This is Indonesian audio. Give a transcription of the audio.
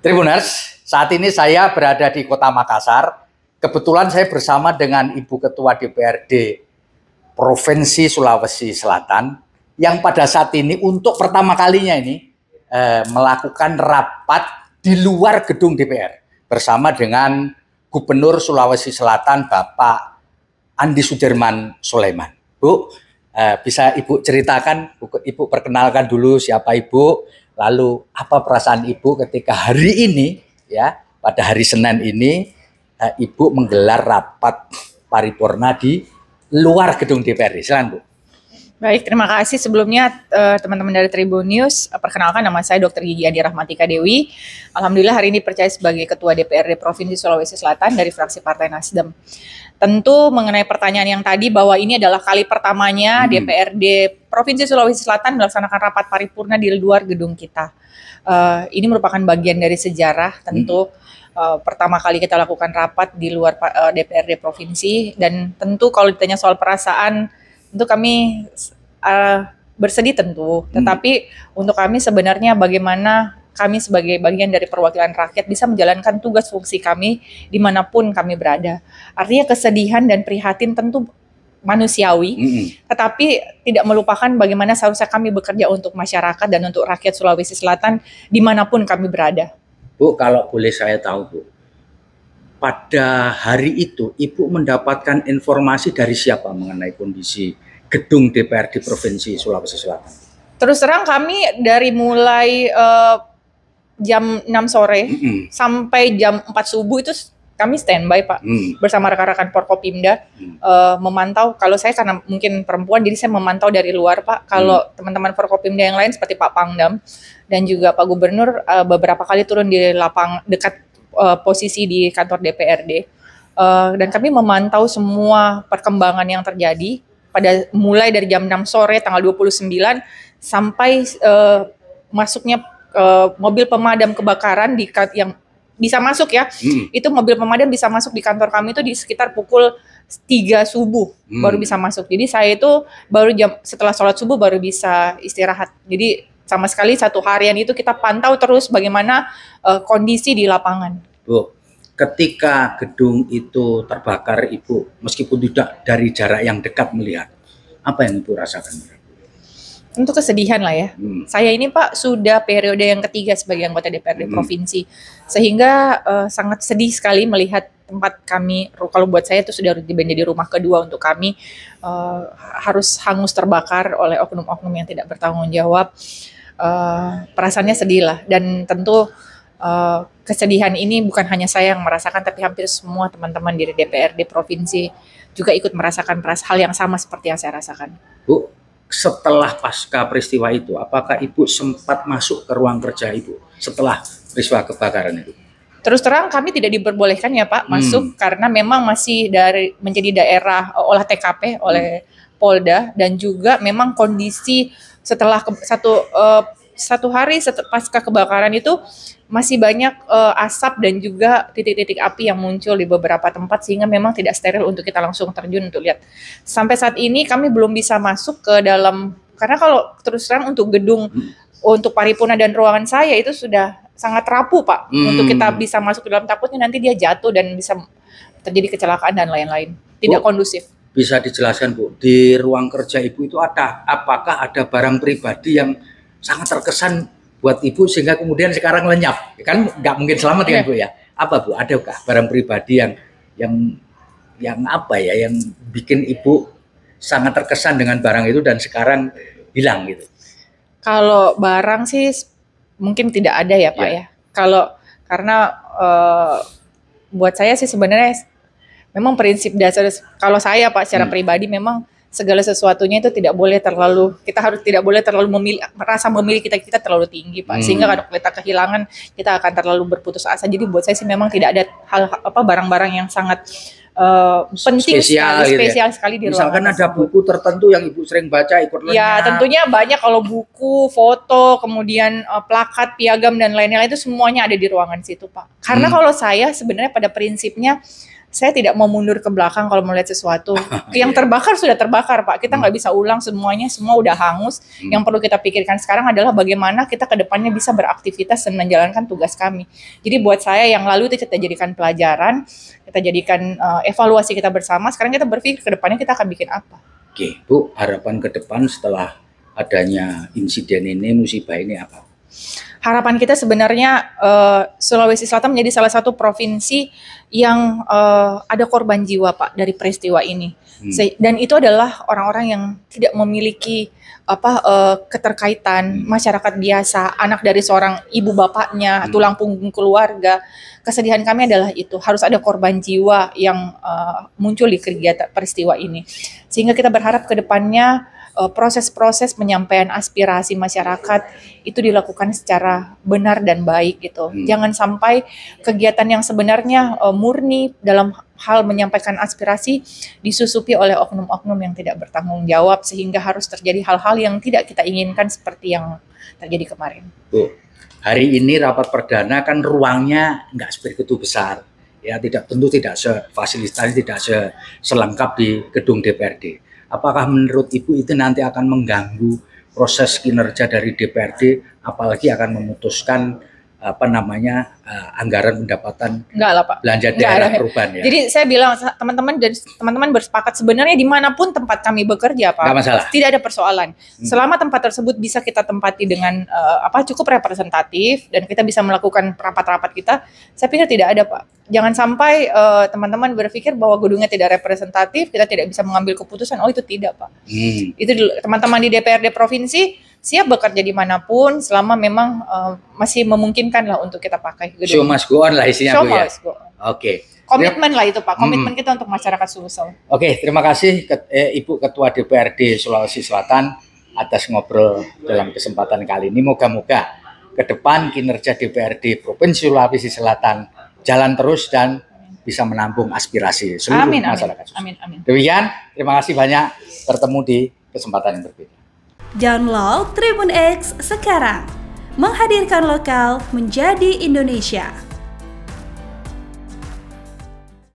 Tribuners, saat ini saya berada di Kota Makassar. Kebetulan saya bersama dengan Ibu Ketua DPRD Provinsi Sulawesi Selatan yang pada saat ini untuk pertama kalinya ini melakukan rapat di luar gedung DPR bersama dengan Gubernur Sulawesi Selatan Bapak Andi Sudirman Sulaiman. Bu, bisa Ibu ceritakan, Ibu perkenalkan dulu siapa Ibu, lalu apa perasaan Ibu ketika hari ini, ya, pada hari Senin ini, Ibu menggelar rapat paripurna di luar gedung DPRD. Silakan, Bu. Baik, terima kasih sebelumnya teman-teman dari Tribun News. Perkenalkan, nama saya Dr. Gigi Adi Rahmatika Dewi. Alhamdulillah hari ini percaya sebagai Ketua DPRD Provinsi Sulawesi Selatan dari fraksi Partai Nasdem. Tentu mengenai pertanyaan yang tadi bahwa ini adalah kali pertamanya DPRD Provinsi Sulawesi Selatan melaksanakan rapat paripurna di luar gedung kita. Ini merupakan bagian dari sejarah tentu. Pertama kali kita lakukan rapat di luar DPRD Provinsi, dan tentu kalau ditanya soal perasaan, tentu kami bersedih tentu. Tetapi untuk kami sebenarnya bagaimana kami sebagai bagian dari perwakilan rakyat bisa menjalankan tugas fungsi kami dimanapun kami berada. Artinya kesedihan dan prihatin tentu manusiawi, tetapi tidak melupakan bagaimana seharusnya kami bekerja untuk masyarakat dan untuk rakyat Sulawesi Selatan dimanapun kami berada. Bu, kalau boleh saya tahu, Bu, pada hari itu Ibu mendapatkan informasi dari siapa mengenai kondisi gedung DPRD Provinsi Sulawesi Selatan? Terus terang kami dari mulai jam 6 sore sampai jam 4 subuh itu kami standby, Pak, bersama rekan-rekan Forkopimda memantau. Kalau saya karena mungkin perempuan, jadi saya memantau dari luar, Pak. Kalau teman-teman Forkopimda yang lain seperti Pak Pangdam dan juga Pak Gubernur beberapa kali turun di lapang dekat posisi di kantor DPRD, dan kami memantau semua perkembangan yang terjadi pada mulai dari jam 6 sore tanggal 29 sampai masuknya mobil pemadam kebakaran yang bisa masuk ya. Itu mobil pemadam bisa masuk di kantor kami itu di sekitar pukul 3 subuh baru bisa masuk. Jadi saya itu baru setelah sholat subuh baru bisa istirahat. Jadi sama sekali satu harian itu kita pantau terus bagaimana kondisi di lapangan. Bu, ketika gedung itu terbakar, Ibu meskipun tidak dari jarak yang dekat melihat, apa yang Ibu rasakan? Tentu kesedihan lah ya. Saya ini, Pak, sudah periode yang ketiga sebagai anggota DPRD Provinsi. Sehingga sangat sedih sekali melihat tempat kami, kalau buat saya itu sudah menjadi rumah kedua untuk kami, harus hangus terbakar oleh oknum-oknum yang tidak bertanggung jawab. Perasaannya sedih lah. Dan tentu kesedihan ini bukan hanya saya yang merasakan, tapi hampir semua teman-teman di DPRD Provinsi juga ikut merasakan hal yang sama seperti yang saya rasakan. Bu, setelah pasca peristiwa itu, apakah Ibu sempat masuk ke ruang kerja Ibu setelah peristiwa kebakaran itu? Terus terang kami tidak diperbolehkan ya, Pak, masuk karena memang masih menjadi daerah olah TKP oleh Polda, dan juga memang kondisi setelah satu hari pasca kebakaran itu masih banyak asap dan juga titik-titik api yang muncul di beberapa tempat, sehingga memang tidak steril untuk kita langsung terjun untuk lihat. Sampai saat ini kami belum bisa masuk ke dalam, karena kalau terus terang untuk gedung untuk paripurna dan ruangan saya itu sudah sangat rapuh, Pak, untuk kita bisa masuk ke dalam, takutnya nanti dia jatuh dan bisa terjadi kecelakaan dan lain-lain. Tidak kondusif. Bisa dijelaskan, Bu, di ruang kerja Ibu itu apakah ada barang pribadi yang sangat terkesan buat Ibu sehingga kemudian sekarang lenyap? Kan nggak mungkin selamat ya, Bu ya. Apa, Bu? Adakah barang pribadi yang apa ya, yang bikin Ibu sangat terkesan dengan barang itu dan sekarang hilang gitu? Kalau barang sih mungkin tidak ada ya, Pak ya. Karena buat saya sih sebenarnya memang prinsip dasar kalau saya, Pak, secara pribadi memang segala sesuatunya itu tidak boleh terlalu merasa memilih kita terlalu tinggi, Pak, sehingga kalau kita kehilangan kita akan terlalu berputus asa. Jadi buat saya sih memang tidak ada barang-barang yang sangat penting spesial sekali di ruangan. Misalkan ada buku tertentu yang Ibu sering baca ikut lenyap. Ya, tentunya banyak, kalau buku, foto, kemudian plakat, piagam dan lain-lain itu semuanya ada di ruangan situ, Pak. Karena kalau saya sebenarnya pada prinsipnya saya tidak mau mundur ke belakang kalau melihat sesuatu. Yang terbakar sudah terbakar, Pak. Kita nggak bisa ulang semuanya, semua udah hangus. Yang perlu kita pikirkan sekarang adalah bagaimana kita ke depannya bisa beraktivitas dan menjalankan tugas kami. Jadi buat saya yang lalu itu kita jadikan pelajaran, kita jadikan evaluasi kita bersama. Sekarang kita berpikir ke depannya kita akan bikin apa. Oke, Bu, harapan ke depan setelah adanya insiden ini, musibah ini apa? Harapan kita sebenarnya Sulawesi Selatan menjadi salah satu provinsi yang ada korban jiwa, Pak, dari peristiwa ini. Dan itu adalah orang-orang yang tidak memiliki keterkaitan masyarakat biasa, anak dari seorang ibu bapaknya, tulang punggung keluarga. Kesedihan kami adalah itu, harus ada korban jiwa yang muncul di kegiatan peristiwa ini. Sehingga kita berharap ke depannya proses-proses penyampaian aspirasi masyarakat itu dilakukan secara benar dan baik gitu. Jangan sampai kegiatan yang sebenarnya murni dalam hal menyampaikan aspirasi disusupi oleh oknum-oknum yang tidak bertanggung jawab sehingga harus terjadi hal-hal yang tidak kita inginkan seperti yang terjadi kemarin. Bu, hari ini rapat perdana kan ruangnya nggak sebegitu besar. Ya, tentu tidak sefasilitas, tidak selengkap di gedung DPRD. Apakah menurut Ibu itu nanti akan mengganggu proses kinerja dari DPRD, apalagi akan memutuskan anggaran pendapatan belanja daerah perubahan ya? Jadi saya bilang teman-teman bersepakat sebenarnya dimanapun tempat kami bekerja, Pak, tidak ada persoalan. Selama tempat tersebut bisa kita tempati dengan cukup representatif dan kita bisa melakukan rapat-rapat kita, saya pikir tidak ada, Pak. Jangan sampai teman-teman berpikir bahwa gedungnya tidak representatif, kita tidak bisa mengambil keputusan. Oh, itu tidak, Pak. Itu teman-teman di DPRD provinsi siap bekerja dimanapun selama memang masih memungkinkan lah untuk kita pakai gedung. Show must go on lah isinya, Bu ya. Oke. Komitmen lah itu, Pak. Komitmen kita untuk masyarakat Sulsel. Oke, terima kasih Ibu Ketua DPRD Sulawesi Selatan atas ngobrol dalam kesempatan kali ini. Moga-moga ke depan kinerja DPRD Provinsi Sulawesi Selatan jalan terus dan bisa menampung aspirasi seluruh masyarakat. Amin. Demikian, terima kasih banyak. Bertemu di kesempatan yang berbeda. Download Tribun X sekarang, menghadirkan lokal menjadi Indonesia.